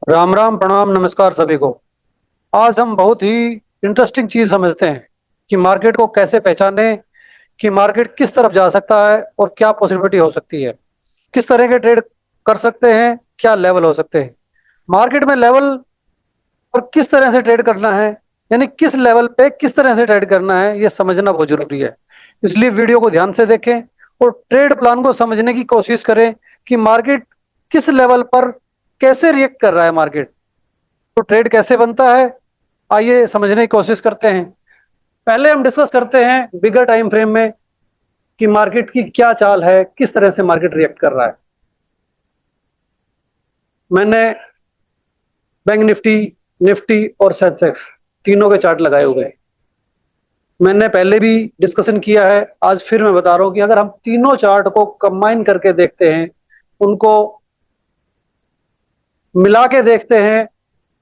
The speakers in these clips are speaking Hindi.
राम राम प्रणाम नमस्कार सभी को। आज हम बहुत ही इंटरेस्टिंग चीज समझते हैं कि मार्केट को कैसे पहचाने, कि मार्केट किस तरफ जा सकता है और क्या पॉसिबिलिटी हो सकती है, किस तरह के ट्रेड कर सकते हैं, क्या लेवल हो सकते हैं मार्केट में, लेवल और किस तरह से ट्रेड करना है, यानी किस लेवल पे किस तरह से ट्रेड करना है, ये समझना बहुत जरूरी है। इसलिए वीडियो को ध्यान से देखें और ट्रेड प्लान को समझने की कोशिश करें कि मार्केट किस लेवल पर कैसे रिएक्ट कर रहा है मार्केट, तो ट्रेड कैसे बनता है। आइए समझने की कोशिश करते हैं। पहले हम डिस्कस करते हैं बिगर टाइम फ्रेम में कि मार्केट की क्या चाल है, किस तरह से मार्केट रिएक्ट कर रहा है। मैंने बैंक निफ्टी, निफ्टी और सेंसेक्स तीनों के चार्ट लगाए हुए हैं। मैंने पहले भी डिस्कशन किया है, आज फिर मैं बता रहा हूं कि अगर हम तीनों चार्ट को कंबाइन करके देखते हैं, उनको मिला के देखते हैं,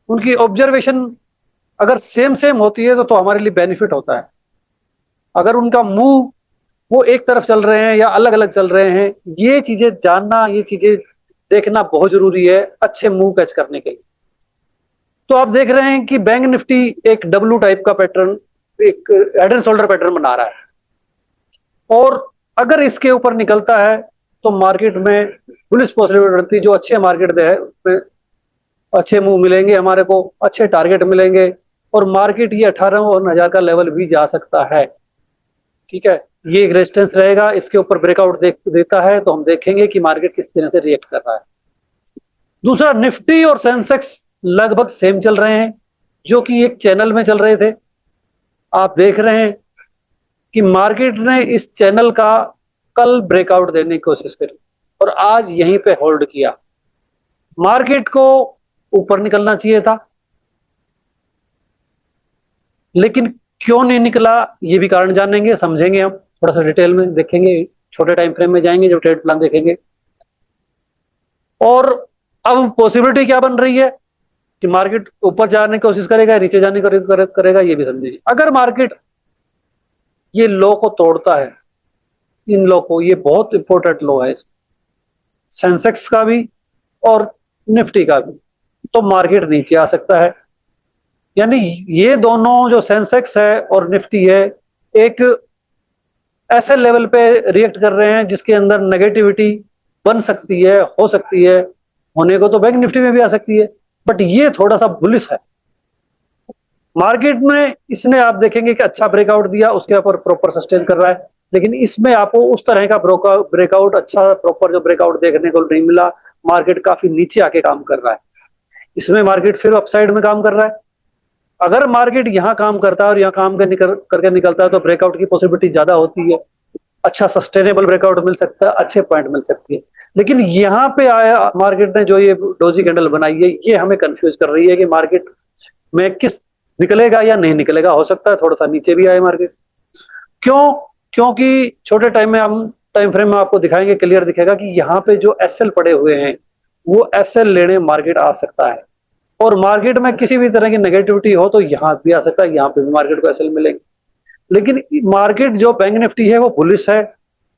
उनकी ऑब्जर्वेशन अगर सेम सेम होती है तो हमारे लिए बेनिफिट होता है। अगर उनका मूव वो एक तरफ चल रहे हैं या अलग अलग चल रहे हैं, ये चीजें जानना, ये चीजें देखना बहुत जरूरी है अच्छे मूव कैच करने के लिए। तो आप देख रहे हैं कि बैंक निफ्टी एक डब्ल्यू टाइप का पैटर्न, एक हेड एंड शोल्डर पैटर्न बना रहा है, और अगर इसके ऊपर निकलता है तो मार्केट में बुलिश पॉसिबिलिटी रहती है। जो अच्छे मार्केट दे है उसमें अच्छे मूव मिलेंगे, हमारे को अच्छे टारगेट मिलेंगे, और मार्केट ये 18,000 का लेवल भी जा सकता है। ठीक है, ये एक रेजिस्टेंस रहेगा, इसके ऊपर ब्रेकआउट देता है तो हम देखेंगे कि मार्केट किस तरह से रिएक्ट कर रहा है। दूसरा, निफ्टी और सेंसेक्स लगभग सेम चल रहे हैं, जो कि एक चैनल में चल रहे थे। आप देख रहे हैं कि मार्केट ने इस चैनल का कल ब्रेकआउट देने की कोशिश करी और आज यहीं पे होल्ड किया। मार्केट को ऊपर निकलना चाहिए था, लेकिन क्यों नहीं निकला, ये भी कारण जानेंगे, समझेंगे, हम थोड़ा सा डिटेल में देखेंगे, छोटे टाइम फ्रेम में जाएंगे, जो ट्रेड प्लान देखेंगे। और अब पॉसिबिलिटी क्या बन रही है कि मार्केट ऊपर जाने की कोशिश करेगा, नीचे जाने की करेगा, ये भी समझिए। अगर मार्केट ये लो को तोड़ता है, इन लो को, ये बहुत इंपॉर्टेंट लो है सेंसेक्स का भी और निफ्टी का भी, तो मार्केट नीचे आ सकता है। यानी ये दोनों जो सेंसेक्स है और निफ्टी है, एक ऐसे लेवल पे रिएक्ट कर रहे हैं जिसके अंदर नेगेटिविटी बन सकती है, हो सकती है, होने को तो बैंक निफ्टी में भी आ सकती है, बट ये थोड़ा सा बुलिश है मार्केट में। इसने आप देखेंगे कि अच्छा ब्रेकआउट दिया, उसके ऊपर प्रॉपर सस्टेन कर रहा है, लेकिन इसमें आपको उस तरह का ब्रेकआउट, अच्छा प्रॉपर जो ब्रेकआउट देखने को नहीं मिला। मार्केट काफी नीचे आके काम कर रहा है, इसमें मार्केट फिर अपसाइड में काम कर रहा है। अगर मार्केट यहाँ काम करता है और यहाँ काम करके निकलता है तो ब्रेकआउट की पॉसिबिलिटी ज्यादा होती है, अच्छा सस्टेनेबल ब्रेकआउट मिल सकता है, अच्छे पॉइंट मिल सकती है। लेकिन यहाँ पे आया मार्केट ने जो ये डोजी कैंडल बनाई है, ये हमें कंफ्यूज कर रही है कि मार्केट में किस निकलेगा या नहीं निकलेगा। हो सकता है थोड़ा सा नीचे भी आए मार्केट। क्यों? क्योंकि छोटे टाइम में, हम टाइम फ्रेम में आपको दिखाएंगे, क्लियर दिखेगा कि यहाँ पे जो एसएल पड़े हुए हैं, वो एसएल लेने मार्केट आ सकता है। और मार्केट में किसी भी तरह की नेगेटिविटी हो तो यहाँ भी आ सकता है, यहाँ पे भी मार्केट को एसएल मिलेंगे। लेकिन मार्केट जो बैंक निफ्टी है वो बुलिश है,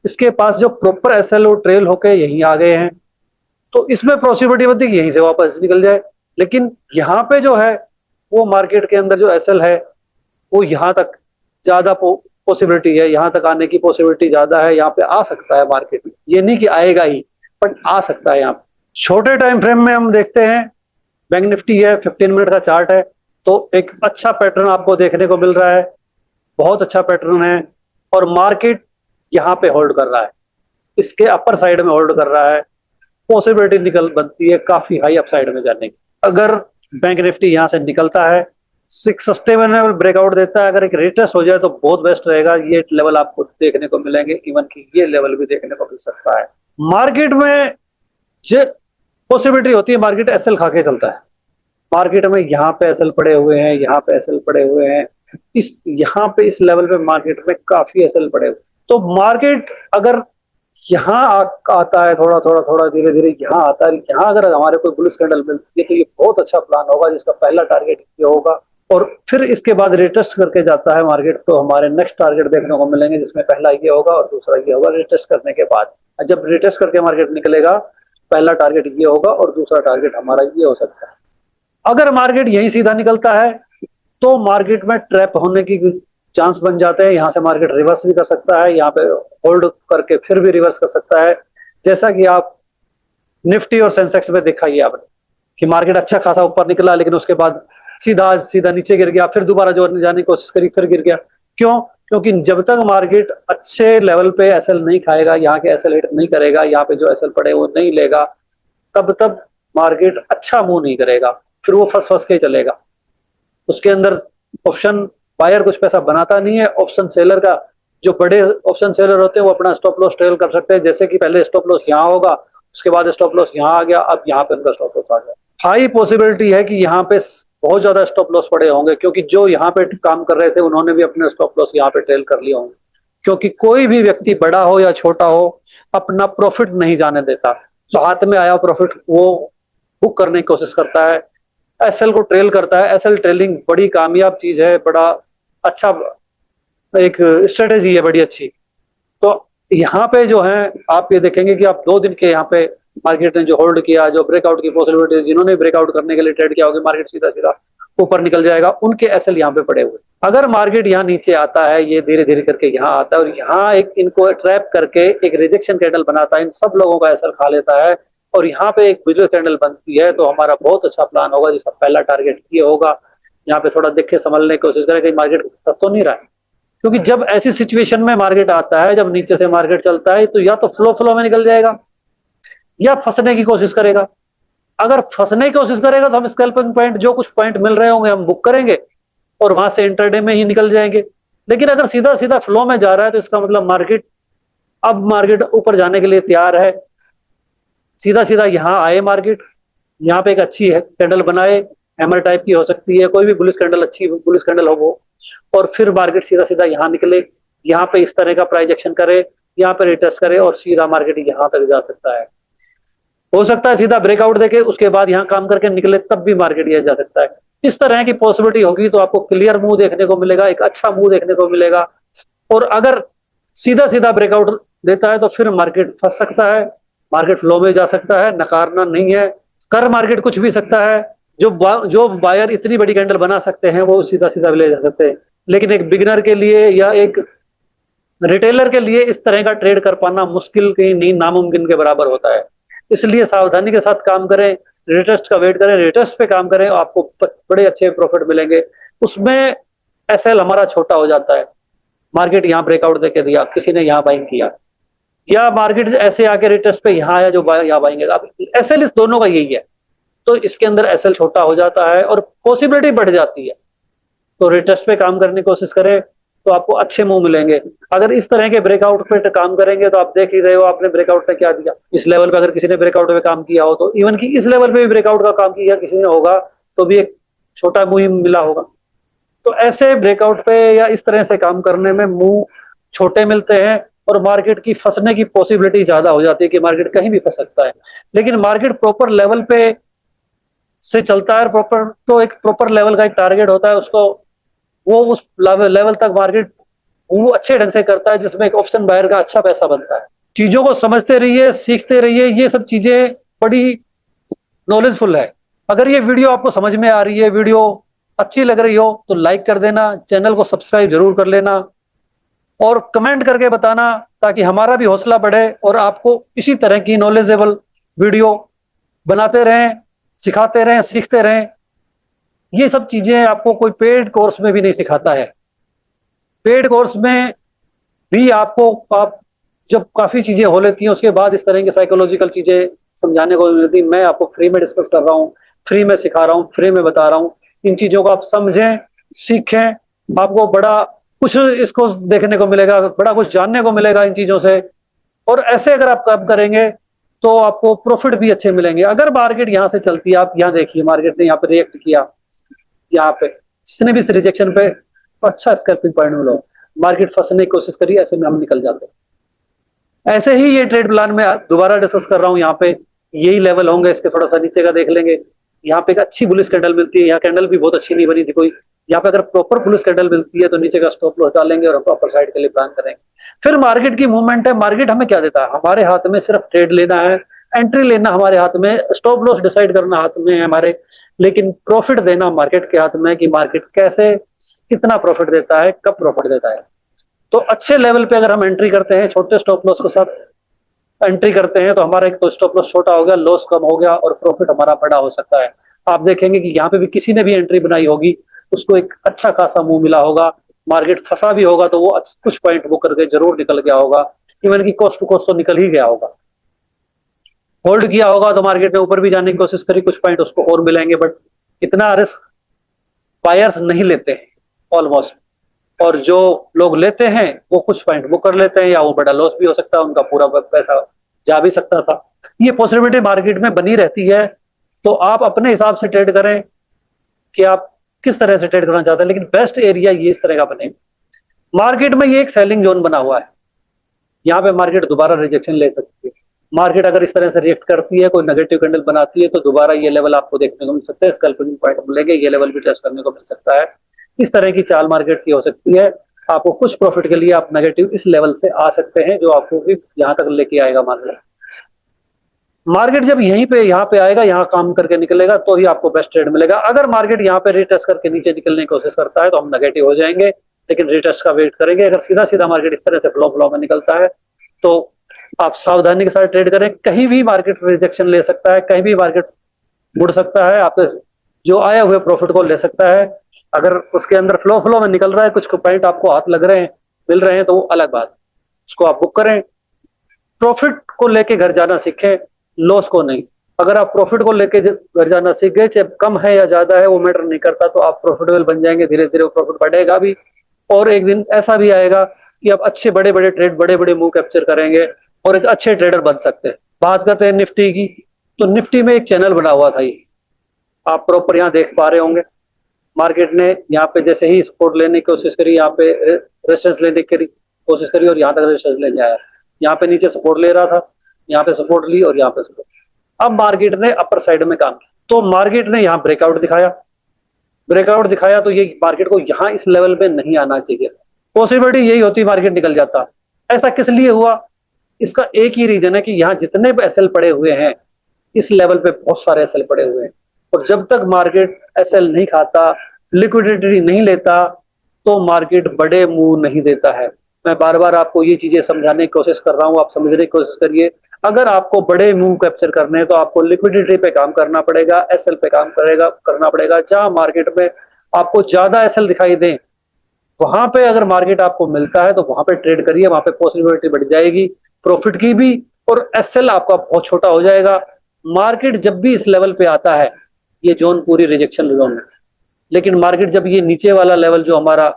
इसके पास जो प्रॉपर एसएल और ट्रेल होके यहीं आ गए हैं, तो इसमें पॉसिबिलिटी होती है कि यहीं से वापस निकल जाए। लेकिन यहाँ पे जो है, वो मार्केट के अंदर जो एसएल है वो यहाँ तक ज्यादा पॉसिबिलिटी है, यहाँ तक आने की पॉसिबिलिटी ज्यादा है, यहाँ पे आ सकता है मार्केट में। ये नहीं कि आएगा ही, बट आ सकता है यहाँ पे। छोटे टाइम फ्रेम में हम देखते हैं, बैंक निफ्टी है, 15 मिनट का चार्ट है, तो एक अच्छा पैटर्न आपको देखने को मिल रहा है, बहुत अच्छा पैटर्न है। और मार्केट यहाँ पे होल्ड कर रहा है, इसके अपर साइड में होल्ड कर रहा है, पॉसिबिलिटी निकल बनती है काफी हाई अपसाइड में जाने की। अगर बैंक निफ्टी यहाँ से निकलता है, सिक्स सस्टेनेबल ब्रेकआउट देता है, अगर एक रिटेस्ट हो जाए तो बहुत बेस्ट रहेगा। ये लेवल आपको देखने को मिलेंगे, इवन की ये लेवल भी देखने को मिल सकता है। मार्केट में जो पॉसिबिलिटी होती है, मार्केट एसएल खा के चलता है। मार्केट में यहाँ पे एसएल पड़े हुए हैं, यहाँ पे एसएल पड़े हुए हैं, इस यहाँ पे इस लेवल पे मार्केट में काफी एसएल पड़े हुए। तो मार्केट अगर यहाँ आता है, थोड़ा थोड़ा थोड़ा धीरे धीरे यहाँ आता है, यहाँ अगर हमारे कोई बुलिश कैंडल मिलती है तो ये बहुत अच्छा प्लान होगा, जिसका पहला टारगेट ये होगा। और फिर इसके बाद रिटेस्ट करके जाता है मार्केट, तो हमारे नेक्स्ट टारगेट देखने को मिलेंगे, जिसमें पहला ये होगा और दूसरा ये होगा रिटेस्ट करने के बाद। जब रिटेस्ट करके मार्केट निकलेगा, पहला टारगेट ये होगा और दूसरा टारगेट हमारा ये हो सकता है। अगर मार्केट यही सीधा निकलता है तो मार्केट में ट्रैप होने की चांस बन जाते हैं। यहां से मार्केट रिवर्स भी कर सकता है, यहाँ पे होल्ड करके फिर भी रिवर्स कर सकता है। जैसा कि आप निफ्टी और सेंसेक्स में देखा ही आपने कि मार्केट अच्छा खासा ऊपर निकला, लेकिन उसके बाद सीधा सीधा नीचे गिर गया, फिर दोबारा जो जाने की कोशिश करी, फिर गिर गया। क्यों? क्योंकि जब तक मार्केट अच्छे लेवल पे एसएल नहीं खाएगा, यहाँ के एसएल हिट नहीं करेगा, यहाँ पे जो एसएल पड़े वो नहीं लेगा, तब तक मार्केट अच्छा मूव नहीं करेगा। फिर वो फंस फंस के चलेगा। उसके अंदर ऑप्शन बायर कुछ पैसा बनाता नहीं है। ऑप्शन सेलर का, जो बड़े ऑप्शन सेलर होते हैं वो अपना स्टॉप लॉस ट्रेल कर सकते हैं। जैसे कि पहले स्टॉप लॉस यहाँ होगा, उसके बाद स्टॉप लॉस यहाँ आ गया, अब यहाँ पे उनका स्टॉप लॉस आ गया। हाई पॉसिबिलिटी है कि यहाँ पे बहुत ज्यादा स्टॉप लॉस पड़े होंगे, क्योंकि जो यहाँ पे काम कर रहे थे उन्होंने भी अपने स्टॉप लॉस यहाँ पे ट्रेल कर लिए होंगे। क्योंकि कोई भी व्यक्ति बड़ा हो या छोटा हो अपना प्रॉफिट नहीं जाने देता। तो हाथ में आया प्रॉफिट वो बुक करने की कोशिश करता है, एसएल को ट्रेल करता है। एसएल ट्रेलिंग बड़ी कामयाब चीज है, बड़ा अच्छा एक स्ट्रेटेजी है, बड़ी अच्छी। तो यहाँ पे जो है आप ये देखेंगे कि आप 2 दिन के यहाँ पे मार्केट ने जो होल्ड किया, जो ब्रेकआउट की पॉसिबिलिटी, जिन्होंने ब्रेकआउट करने के लिए ट्रेड किया होगा, मार्केट सीधा सीधा ऊपर निकल जाएगा, उनके एसएल यहाँ पे पड़े हुए। अगर मार्केट यहाँ नीचे आता है, ये धीरे धीरे करके यहाँ आता है और यहाँ एक इनको ट्रैप करके एक रिजेक्शन कैंडल बनाता है, इन सब लोगों का एसएल खा लेता है और यहाँ पे एक बिजली कैंडल बनती है, तो हमारा बहुत अच्छा प्लान होगा। जिसका पहला टारगेट ये होगा, यहाँ पे थोड़ा देखे संभलने की कोशिश करें कि मार्केट फंस तो नहीं रहा है। क्योंकि जब ऐसी सिचुएशन में मार्केट आता है, जब नीचे से मार्केट चलता है, तो या तो फ्लो फ्लो में निकल जाएगा या फंसने की कोशिश करेगा। अगर फंसने की कोशिश करेगा तो हम स्कैल्पिंग पॉइंट, जो कुछ पॉइंट मिल रहे होंगे हम बुक करेंगे और वहां से इंटरडे में ही निकल जाएंगे। लेकिन अगर सीधा सीधा फ्लो में जा रहा है तो इसका मतलब मार्केट ऊपर जाने के लिए तैयार है। सीधा सीधा यहाँ आए मार्केट, यहाँ पे एक अच्छी है कैंडल बनाए, हैमर टाइप की हो सकती है, कोई भी बुलिश कैंडल, अच्छी बुलिश कैंडल हो वो, और फिर मार्केट सीधा सीधा यहाँ निकले, यहाँ पे इस तरह का प्राइस एक्शन करे, यहाँ पे रिटेस्ट करे और सीधा मार्केट यहाँ तक जा सकता है। हो सकता है सीधा ब्रेकआउट देके उसके बाद यहाँ काम करके निकले, तब भी मार्केट ये जा सकता है। इस तरह की पॉसिबिलिटी होगी तो आपको क्लियर मूव देखने को मिलेगा, एक अच्छा मूव देखने को मिलेगा। और अगर सीधा सीधा ब्रेकआउट देता है तो फिर मार्केट फंस सकता है, मार्केट फ्लो में जा सकता है, नकारना नहीं है। कर मार्केट कुछ भी सकता है। जो बायर इतनी बड़ी कैंडल बना सकते हैं वो सीधा सीधा भी ले जा सकते हैं, लेकिन एक बिगिनर के लिए या एक रिटेलर के लिए इस तरह का ट्रेड कर पाना मुश्किल की नहीं, नामुमकिन के बराबर होता है। इसलिए सावधानी के साथ काम करें, रिटेस्ट का वेट करें, रिटेस्ट पे काम करें, आपको बड़े अच्छे प्रॉफिट मिलेंगे। उसमें एसएल हमारा छोटा हो जाता है। मार्केट यहाँ ब्रेकआउट देके दिया, किसी ने यहाँ बाइंग किया, या मार्केट ऐसे आके रिटेस्ट पे यहाँ आया, जो यहाँ बाइंग, अब एसएल इस दोनों का यही है, तो इसके अंदर एसएल छोटा हो जाता है और पॉसिबिलिटी बढ़ जाती है। तो रिटेस्ट पे काम करने की कोशिश करें तो आपको अच्छे मूव मिलेंगे। अगर इस तरह के ब्रेकआउट पे काम करेंगे तो आप देख ही रहे हो, आपने ब्रेकआउट पे क्या दिया। इस लेवल पे अगर किसी ने ब्रेकआउट पे काम किया हो, तो इवन कि इस लेवल पे भी ब्रेकआउट का काम किया किसी ने होगा तो भी एक छोटा मूव मिला होगा। तो ऐसे ब्रेकआउट पे या इस तरह से काम करने में मूव छोटे मिलते हैं और मार्केट की फंसने की पॉसिबिलिटी ज्यादा हो जाती है कि मार्केट कहीं भी फंस सकता है। लेकिन मार्केट प्रॉपर लेवल पे से चलता है, प्रॉपर तो एक प्रॉपर लेवल का एक टारगेट होता है, उसको वो उस लेवल तक मार्केट वो अच्छे ढंग से करता है, जिसमें एक ऑप्शन बायर का अच्छा पैसा बनता है। चीजों को समझते रहिए, सीखते रहिए, ये सब चीजें बड़ी नॉलेजफुल है। अगर ये वीडियो आपको समझ में आ रही है, वीडियो अच्छी लग रही हो तो लाइक कर देना, चैनल को सब्सक्राइब जरूर कर लेना और कमेंट करके बताना, ताकि हमारा भी हौसला बढ़े और आपको इसी तरह की नॉलेजेबल वीडियो बनाते रहें, सिखाते रहें, सीखते रहें। ये सब चीजें आपको कोई पेड कोर्स में भी नहीं सिखाता है। पेड कोर्स में भी आपको आप जब काफी चीजें हो लेती हैं उसके बाद इस तरह की साइकोलॉजिकल चीजें समझाने को मिलती। मैं आपको फ्री में डिस्कस कर रहा हूँ, फ्री में सिखा रहा हूँ, फ्री में बता रहा हूँ। इन चीजों को आप समझें, सीखें, आपको बड़ा कुछ इसको देखने को मिलेगा, बड़ा कुछ जानने को मिलेगा इन चीजों से। और ऐसे अगर आप काम करेंगे तो आपको प्रॉफिट भी अच्छे मिलेंगे। अगर मार्केट यहाँ से चलती है, आप यहाँ देखिए मार्केट ने यहाँ पे रिएक्ट किया, यहाँ पे जिसने भी इस रिजेक्शन पे अच्छा स्कैल्पिंग पॉइंट मिला, मार्केट फंसने की कोशिश करी, ऐसे में हम निकल जाते हैं। ऐसे ही ये ट्रेड प्लान में दोबारा डिस्कस कर रहा हूँ। यहाँ पे यही लेवल होंगे, इसके थोड़ा सा नीचे का देख लेंगे। यहाँ पे एक अच्छी बुलिश कैंडल मिलती है, यहाँ कैंडल भी बहुत अच्छी नहीं बनी थी कोई। यहाँ पे अगर प्रॉपर बुलिश कैंडल मिलती है तो नीचे का स्टॉप लॉस डालेंगे और प्रॉपर साइड के लिए प्लान करेंगे। फिर मार्केट की मूवमेंट है, मार्केट हमें क्या देता है, हमारे हाथ में सिर्फ ट्रेड लेना है, एंट्री लेना हमारे हाथ में, स्टॉप लॉस डिसाइड करना हाथ में है हमारे, लेकिन प्रॉफिट देना मार्केट के हाथ में है कि मार्केट कैसे कितना प्रॉफिट देता है, कब प्रॉफिट देता है। तो अच्छे लेवल पे अगर हम एंट्री करते हैं, छोटे स्टॉप लॉस के साथ एंट्री करते हैं, तो हमारा एक तो स्टॉप लॉस छोटा हो गया, लॉस कम हो गया और प्रॉफिट हमारा बड़ा हो सकता है। आप देखेंगे कि यहाँ पे भी किसी ने भी एंट्री बनाई होगी, उसको एक अच्छा खासा मुंह मिला होगा, मार्केट फंसा भी होगा तो वो कुछ पॉइंट वो करके जरूर निकल गया होगा, इवन की कॉस्ट टू कॉस्ट तो निकल ही गया होगा। होल्ड किया होगा तो मार्केट ने ऊपर भी जाने की कोशिश करी, कुछ पॉइंट उसको और मिलेंगे, बट इतना रिस्क बायर्स नहीं लेते हैं ऑलमोस्ट, और जो लोग लेते हैं वो कुछ पॉइंट वो कर लेते हैं, या वो बड़ा लॉस भी हो सकता है, उनका पूरा पैसा जा भी सकता था। ये पॉसिबिलिटी मार्केट में बनी रहती है। तो आप अपने हिसाब से ट्रेड करें कि आप किस तरह से ट्रेड करना चाहते हैं, लेकिन बेस्ट एरिया ये इस तरह का बने। मार्केट में ये एक सेलिंग जोन बना हुआ है, यहाँ पे मार्केट दोबारा रिजेक्शन ले सकती है। मार्केट अगर इस तरह से रिएक्ट करती है, कोई नेगेटिव कैंडल बनाती है, तो दोबारा ये लेवल आपको देखने को मिल सकता है, स्कैल्पिंग पॉइंट मिलेंगे, ये लेवल भी टेस्ट करने को मिल सकता है। इस तरह की चाल मार्केट की हो सकती है। आपको कुछ प्रॉफिट के लिए आप नेगेटिव इस लेवल से आ सकते हैं, जो आपको भी यहाँ तक लेके आएगा मार्केट। मार्केट जब यहीं पे यहाँ पे आएगा, यहाँ काम करके निकलेगा, तो ही आपको बेस्ट ट्रेड मिलेगा। अगर मार्केट यहाँ पे रिटेस्ट करके नीचे निकलने की कोशिश करता है तो हम नेगेटिव हो जाएंगे, लेकिन रिटेस्ट का वेट करेंगे। अगर सीधा सीधा मार्केट इस तरह से फ्लो फ्लो में निकलता है तो आप सावधानी के साथ ट्रेड करें। कहीं भी मार्केट रिजेक्शन ले सकता है, कहीं भी मार्केट मुड़ सकता है, आप जो आए हुए प्रॉफिट को ले सकता है। अगर उसके अंदर फ्लो फ्लो में निकल रहा है, कुछ पॉइंट आपको हाथ लग रहे हैं, मिल रहे हैं, तो वो अलग बात, उसको आप बुक करें। प्रॉफिट को लेके घर जाना सीखें, लॉस को नहीं। अगर आप प्रॉफिट को लेके घर जाना सीख गए, चाहे कम है या ज्यादा है वो मैटर नहीं करता, तो आप प्रॉफिटेबल बन जाएंगे। धीरे धीरे वो प्रॉफिट बढ़ेगा भी, और एक दिन ऐसा भी आएगा कि आप अच्छे बड़े बड़े ट्रेड, बड़े बड़े मूव कैप्चर करेंगे और एक अच्छे ट्रेडर बन सकते हैं। बात करते हैं निफ्टी की, तो निफ्टी में एक चैनल बना हुआ था, ये आप प्रॉपर यहाँ देख पा रहे होंगे। मार्केट ने यहाँ पे जैसे ही सपोर्ट लेने की कोशिश करी, यहाँ पे रेजिस्टेंस लेने की कोशिश करी और यहाँ तक रेजिस्टेंस लेने आया। यहाँ पे नीचे सपोर्ट ले रहा था, यहाँ पे सपोर्ट ली और यहाँ पे सपोर्ट। अब मार्केट ने अपर साइड में काम किया, तो मार्केट ने यहाँ ब्रेकआउट दिखाया। ब्रेकआउट दिखाया तो ये मार्केट को यहाँ इस लेवल पे नहीं आना चाहिए। पॉसिबिलिटी यही होती मार्केट निकल जाता। ऐसा किस लिए हुआ? इसका एक ही रीजन है कि यहाँ जितने भी एसएल पड़े हुए हैं, इस लेवल पे बहुत सारे एसएल पड़े हुए हैं, और जब तक मार्केट एसएल नहीं खाता, लिक्विडिटी नहीं लेता, तो मार्केट बड़े मूव नहीं देता है। मैं बार बार आपको ये चीजें समझाने की कोशिश कर रहा हूँ, आप समझने की कोशिश करिए। अगर आपको बड़े मूव कैप्चर करने हैं तो आपको लिक्विडिटी पे काम करना पड़ेगा, एसएल पे काम करना पड़ेगा। जहां मार्केट में आपको ज्यादा एसएल दिखाई दे, वहां पे अगर मार्केट आपको मिलता है तो वहां पे ट्रेड करिए, वहां पे पॉसिबिलिटी बढ़ जाएगी प्रॉफिट की भी, और एसएल आपका बहुत छोटा हो जाएगा। मार्केट जब भी इस लेवल पे आता है, ये जोन पूरी रिजेक्शन जोन है, लेकिन मार्केट जब ये नीचे वाला लेवल जो हमारा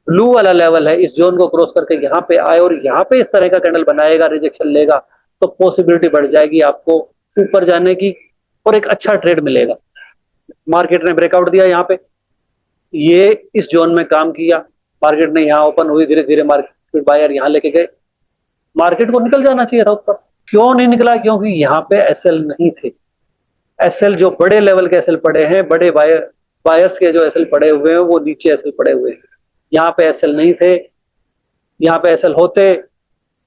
ब्लू वाला लेवल है, इस जोन को क्रॉस करके यहाँ पे आए और यहाँ पे इस तरह का कैंडल बनाएगा, रिजेक्शन लेगा, तो पॉसिबिलिटी बढ़ जाएगी आपको ऊपर जाने की और एक अच्छा ट्रेड मिलेगा। मार्केट ने ब्रेकआउट दिया यहाँ पे, ये इस जोन में काम किया, मार्केट ने यहाँ ओपन हुई, धीरे धीरे मार्केट बायर यहाँ लेके गए। मार्केट को निकल जाना चाहिए था ऊपर, क्यों नहीं निकला? क्योंकि यहाँ पे एसएल नहीं थे। एसएल जो बड़े लेवल के एसएल पड़े हैं, बड़े बायर्स के जो एसएल पड़े हुए हैं, वो नीचे एसएल पड़े हुए हैं। यहाँ पे एसएल नहीं थे। यहाँ पे एसएल होते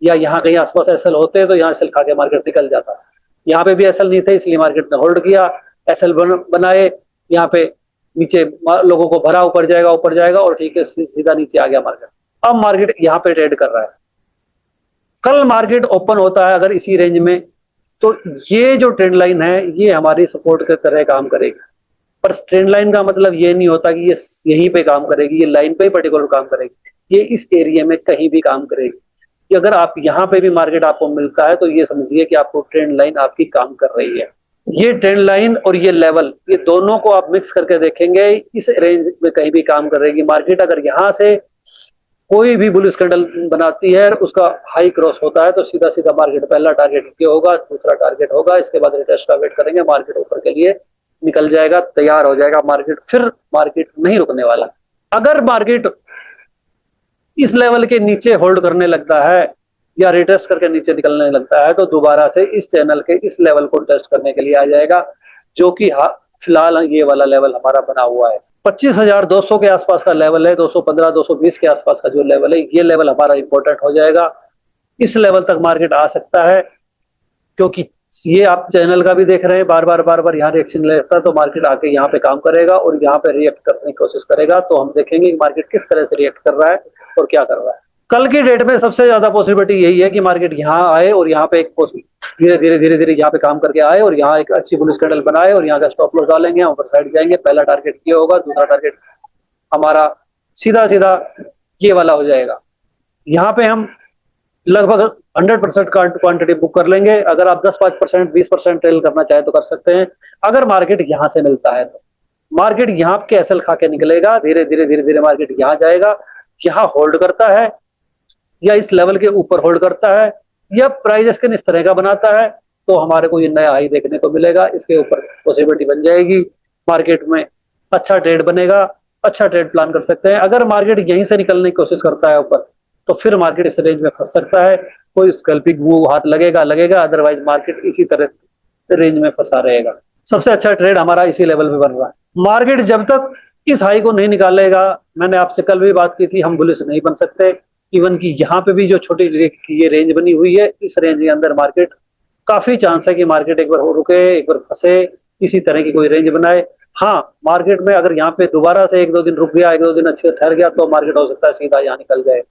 या यहाँ कहीं आसपास एसएल होते तो यहाँ एसएल खा के मार्केट निकल जाता। यहाँ पे भी एसएल नहीं थे, इसलिए मार्केट ने होल्ड किया, एसएल बनाए, यहाँ पे नीचे लोगों को भरा, ऊपर जाएगा और ठीक है सीधा नीचे आ गया मार्केट। अब मार्केट यहाँ पे ट्रेड कर रहा है। कल मार्केट ओपन होता है अगर इसी रेंज में, तो ये जो ट्रेंड लाइन है ये हमारी सपोर्ट की तरह काम करेगी। पर ट्रेंड लाइन का मतलब ये नहीं होता कि ये यहीं पे काम करेगी, ये लाइन पे ही पर्टिकुलर काम करेगी, ये इस एरिया में कहीं भी काम करेगी। कि अगर आप यहाँ पे भी मार्केट आपको मिलता है तो ये समझिए कि आपको ट्रेंड लाइन आपकी काम कर रही है। ये ट्रेंड लाइन और ये लेवल, ये दोनों को आप मिक्स करके देखेंगे, इस रेंज में कहीं भी काम करेगी मार्केट। अगर यहाँ से कोई भी बुलिश कैंडल बनाती है, उसका हाई क्रॉस होता है, तो सीधा सीधा मार्केट पहला टारगेट ये होगा, दूसरा टारगेट होगा, इसके बाद रिटेस्ट का वेट करेंगे, मार्केट ऊपर के लिए निकल जाएगा, तैयार हो जाएगा मार्केट, फिर मार्केट नहीं रुकने वाला। अगर मार्केट इस लेवल के नीचे होल्ड करने लगता है या रिटेस्ट करके नीचे निकलने लगता है, तो दोबारा से इस चैनल के इस लेवल को टेस्ट करने के लिए आ जाएगा, जो कि फिलहाल ये वाला लेवल हमारा बना हुआ है 25,200 के आसपास का लेवल है, 215 220 के आसपास का जो लेवल है, ये लेवल हमारा इंपॉर्टेंट हो जाएगा। इस लेवल तक मार्केट आ सकता है, क्योंकि ये आप चैनल का भी देख रहे हैं, बार बार यहाँ रिएक्शन लेता है तो मार्केट आके यहाँ पे काम करेगा और यहाँ पे रिएक्ट करने की कोशिश करेगा। तो हम देखेंगे कि मार्केट किस तरह से रिएक्ट कर रहा है और क्या कर रहा है। कल की डेट में सबसे ज्यादा पॉसिबिलिटी यही है कि मार्केट यहाँ आए और यहाँ पे एक धीरे धीरे यहाँ पे काम करके आए और यहाँ एक अच्छी बुलिश कैंडल बनाए और यहाँ का स्टॉप लॉस डालेंगे, ऊपर साइड जाएंगे। पहला टारगेट ये होगा, दूसरा टारगेट हमारा सीधा सीधा ये वाला हो जाएगा। यहाँ पे हम लगभग 100% क्वांटिटी बुक कर लेंगे। अगर आप 10-5%, 20% ट्रेल करना चाहे तो कर सकते हैं। अगर मार्केट यहां से मिलता है तो मार्केट यहाँ के एसएल खा के निकलेगा, धीरे धीरे मार्केट यहाँ जाएगा, यहाँ होल्ड करता है या इस लेवल के ऊपर होल्ड करता है या प्राइस के इस तरह का बनाता है तो हमारे को ये नया हाई देखने को मिलेगा। इसके ऊपर पॉसिबिलिटी बन जाएगी, मार्केट में अच्छा ट्रेड बनेगा, अच्छा ट्रेड प्लान कर सकते हैं। अगर मार्केट यहीं से निकलने की कोशिश करता है ऊपर तो फिर मार्केट इस रेंज में फंस सकता है, कोई स्कैल्पिंग मूव हाथ लगेगा, अदरवाइज मार्केट इसी तरह रेंज में फंसा रहेगा। सबसे अच्छा ट्रेड हमारा इसी लेवल पे बन रहा है। मार्केट जब तक इस हाई को नहीं निकालेगा, मैंने आपसे कल भी बात की थी, हम बुलिश नहीं बन सकते। इवन कि यहाँ पे भी जो छोटी ये रेंज बनी हुई है, इस रेंज के अंदर मार्केट काफी चांस है कि मार्केट एक बार हो रुके, एक बार फंसे, इसी तरह की कोई रेंज बनाए। हाँ, मार्केट में अगर यहाँ पे दोबारा से 1-2 दिन रुक गया, 1-2 दिन अच्छे ठहर गया तो मार्केट हो सकता है सीधा यहाँ निकल जाए,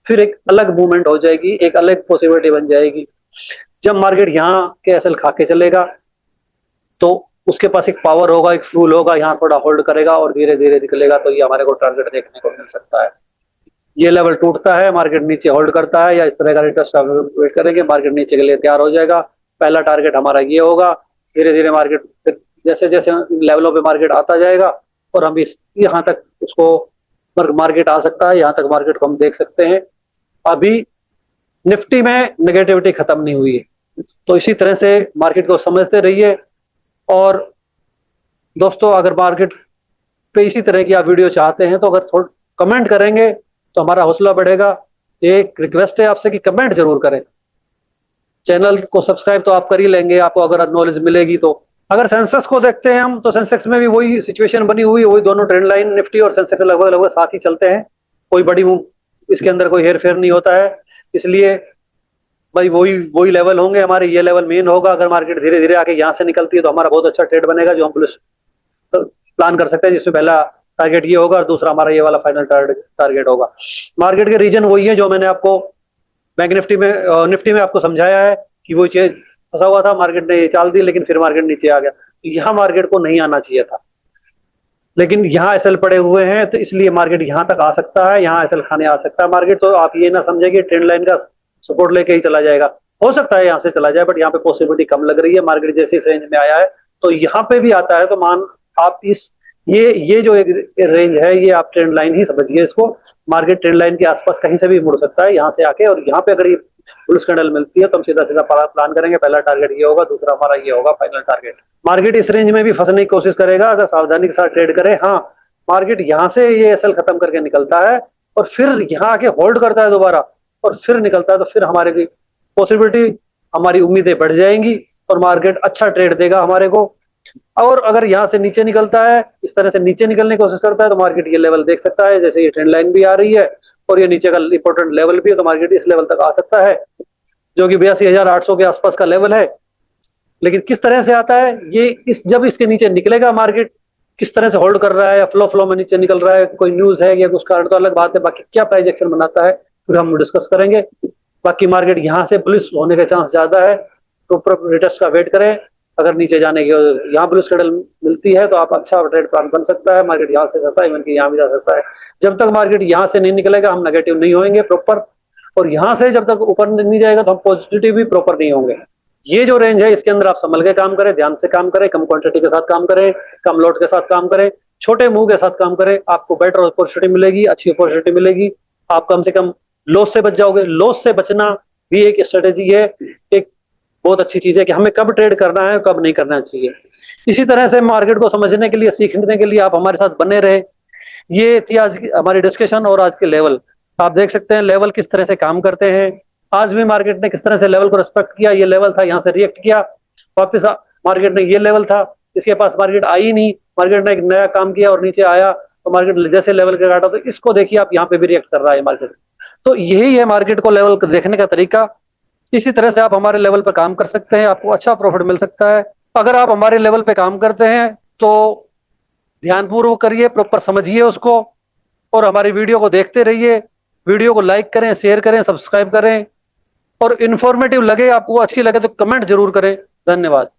फिर एक अलग मूवमेंट हो जाएगी, एक अलग पॉसिबिलिटी बन जाएगी। जब मार्केट यहाँ के एसएल खा के चलेगा तो उसके पास एक पावर होगा, एक फ्यूल होगा, यहाँ थोड़ा होल्ड करेगा और धीरे धीरे निकलेगा तो ये हमारे को टारगेट देखने को मिल सकता है। ये लेवल टूटता है, मार्केट नीचे होल्ड करता है या इस तरह का रिटर्न वेट करेंगे, मार्केट नीचे के लिए तैयार हो जाएगा। पहला टारगेट हमारा ये होगा, धीरे धीरे मार्केट फिर जैसे जैसे लेवलों पे मार्केट आता जाएगा और हम इस यहाँ तक उसको मार्केट आ सकता है, यहाँ तक मार्केट को हम देख सकते हैं। अभी निफ्टी में नेगेटिविटी खत्म नहीं हुई है, तो इसी तरह से मार्केट को समझते रहिए। और दोस्तों, अगर मार्केट पे इसी तरह की आप वीडियो चाहते हैं तो अगर थोड़ा कमेंट करेंगे तो हमारा हौसला बढ़ेगा। एक रिक्वेस्ट है आपसे कि कमेंट जरूर करें। चैनल को सब्सक्राइब तो आप कर ही लेंगे, आपको अगर नॉलेज मिलेगी तो। अगर सेंसेक्स को देखते हैं हम तो सेंसेक्स में भी वही सिचुएशन बनी हुई है, वही दोनों ट्रेंड लाइन निफ्टी और सेंसेक्स लगभग लगभग साथ ही चलते हैं, कोई बड़ी इसके अंदर कोई हेर फेर नहीं होता है। इसलिए भाई वही वही लेवल होंगे हमारे, ये लेवल मेन होगा। अगर मार्केट धीरे धीरे आके यहाँ से निकलती है तो हमारा बहुत अच्छा ट्रेड बनेगा जो हम प्लान कर सकते हैं, जिसमें पहला टारगेट ये होगा और दूसरा हमारा ये वाला फाइनल टारगेट होगा। मार्केट के रीजन वही है जो मैंने आपको बैंक निफ्टी में आपको समझाया है कि वो चीज फंसा हुआ था, मार्केट ने ये चाल दी लेकिन फिर मार्केट नीचे आ गया। तो यहाँ मार्केट को नहीं आना चाहिए था, लेकिन यहाँ एसएल पड़े हुए हैं तो इसलिए मार्केट यहाँ तक आ सकता है, यहाँ एसएल खाने आ सकता है मार्केट। तो आप ये ना समझे कि ट्रेंड लाइन का सपोर्ट लेके ही चला जाएगा, हो सकता है यहाँ से चला जाए, बट यहाँ पे पॉसिबिलिटी कम लग रही है। मार्केट जैसे इस रेंज में आया है तो यहाँ पे भी आता है तो मान आप इस ये जो एक रेंज है ये आप ट्रेंड लाइन ही समझिए इसको। मार्केट ट्रेंड लाइन के आसपास कहीं से भी मुड़ सकता है यहाँ से आके, और यहाँ पे अगर ये बुलिश कैंडल मिलती है तो हम सीधा सीधा प्लान करेंगे, पहला टारगेट ये होगा, दूसरा हमारा ये होगा फाइनल टारगेट। मार्केट इस रेंज में भी फंसने की कोशिश करेगा अगर सावधानी के साथ ट्रेड करे। हाँ, मार्केट यहाँ से ये एसएल खत्म करके निकलता है और फिर यहाँ आके होल्ड करता है दोबारा और फिर निकलता है तो फिर हमारे की पॉसिबिलिटी, हमारी उम्मीदें बढ़ जाएंगी और मार्केट अच्छा ट्रेड देगा हमारे को। और अगर यहाँ से नीचे निकलता है, इस तरह से नीचे निकलने की कोशिश करता है तो मार्केट ये लेवल देख सकता है, जैसे ये ट्रेंड लाइन भी आ रही है और ये नीचे का इंपॉर्टेंट लेवल भी है, तो मार्केट इस लेवल तक आ सकता है जो कि 82,800 के आसपास का लेवल है। लेकिन किस तरह से आता है ये, जब इसके नीचे निकलेगा मार्केट किस तरह से होल्ड कर रहा है या फ्लो में नीचे निकल रहा है, कोई न्यूज है या कुछ कारण तो अलग बात है, बाकी क्या प्राइस एक्शन बनाता है फिर हम डिस्कस करेंगे। बाकी मार्केट यहाँ से बुलिश होने के चांस ज्यादा है तो रिटर्स का वेट करें। अगर नीचे जाने की यहाँ बुलिश कैंडल मिलती है तो आप अच्छा ट्रेड प्लान बन सकता है। मार्केट यहाँ से सकता है, इवन कि यहाँ भी जा सकता है। जब तक मार्केट यहाँ से नहीं निकलेगा हम नेगेटिव नहीं होंगे प्रॉपर, और यहाँ से जब तक ऊपर नहीं जाएगा तो हम पॉजिटिव भी प्रॉपर नहीं होंगे। ये जो रेंज है इसके अंदर आप संभल के काम करें, ध्यान से काम करें, कम क्वांटिटी के साथ काम करें, कम लोड के साथ काम करें, छोटे मूव के साथ काम करें, आपको बेटर अपॉर्चुनिटी मिलेगी, अच्छी अपॉर्चुनिटी मिलेगी। आप कम से कम लॉस से बच जाओगे। लॉस से बचना भी एक स्ट्रेटेजी है, एक बहुत अच्छी चीज है कि हमें कब ट्रेड करना है कब नहीं करना चाहिए। इसी तरह से मार्केट को समझने के लिए, सीखने के लिए आप हमारे साथ बने रहे। ये थी आज की हमारी डिस्कशन और आज के लेवल। आप देख सकते हैं लेवल किस तरह से काम करते हैं। आज भी मार्केट ने किस तरह से लेवल को रिस्पेक्ट किया, ये लेवल था, यहाँ से रिएक्ट किया, वापस मार्केट ने ये लेवल था, इसके पास मार्केट आई नहीं, मार्केट ने एक नया काम किया और नीचे आया तो मार्केट जैसे लेवल के काटा तो इसको देखिए आप यहाँ पे भी रिएक्ट कर रहा है मार्केट। तो यही है मार्केट को लेवल देखने का तरीका। इसी तरह से आप हमारे लेवल पर काम कर सकते हैं, आपको अच्छा प्रॉफिट मिल सकता है। अगर आप हमारे लेवल पे काम करते हैं तो ध्यानपूर्वक करिए, प्रॉपर समझिए उसको, और हमारी वीडियो को देखते रहिए। वीडियो को लाइक करें, शेयर करें, सब्सक्राइब करें, और इन्फॉर्मेटिव लगे, आपको अच्छी लगे तो कमेंट जरूर करें। धन्यवाद।